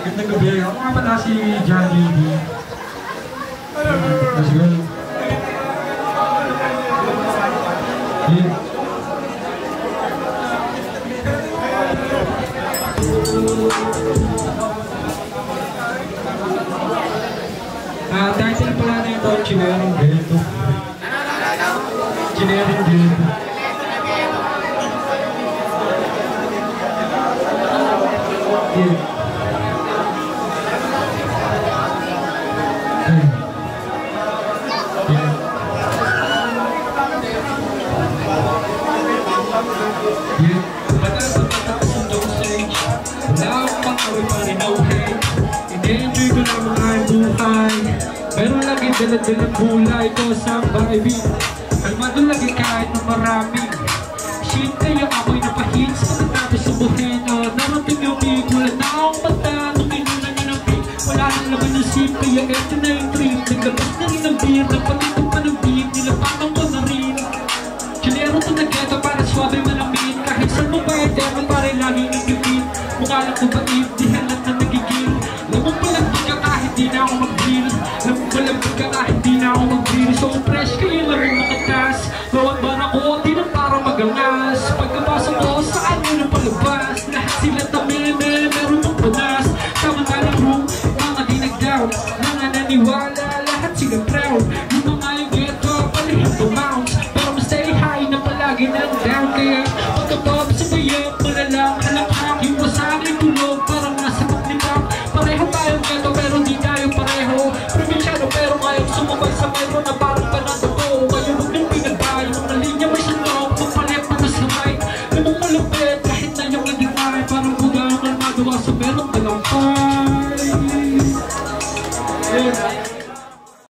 Gandang gabi. Ako nga pala si John D. Let's go. Yeah. Title pala na ito, Chinerong Ghetto. Chinerong Ghetto. Yeah. Enjoy ko na mga buhay. Meron lagi dala-dalang bulay ko sa baby. Kalmado lagi kahit na maraming shit kayo ako'y napahit sa pagkatapos sa buheno. Narating yung big, wala na akong mata. Tuminunan nyo ng beat, wala nang laban ng sip. Kaya eto na yung trip, naglabas na rin ang beer. Napalitan pa ng beat, nilapatang ko na rin. Chilero to na ghetto para swabe malamin. Kahit saan mo ba yung devil pare lagi nag-beat. Mukha lang ko bait, di halat na nagigil. Lamang palagpag ka kahit di na ako mag-drill. Lamang palagpag ka kahit di na ako mag-drill. So fresh kayo lamang makatas. Bawat bara ko, di na para magangas. Pagkabasa ko, saan mo na palabas? Lahat sila tameme, meron mong panas. Tama nga lang room, mga di nag-down. Mga naniwala, lahat sila proud. Yung mga yung ghetto, palihim to mounts. Para ma-stay high na palagi nang down. Kaya pagkabab sa bayag, malalang halak-hak. Yung masanay tulog, parang nasa paglipap. Pareho tayong ghetto pero di tayo pareho. Probinsyano pero ngayon sumabay sa metro na parang panado ko. Ngayon huwag nang pinagbayo, mga linya may sunok, magpalit na sa mic. Lamang malupit kahit na yung nag-defy. Parang bugang ang magawa sa merong dalampay.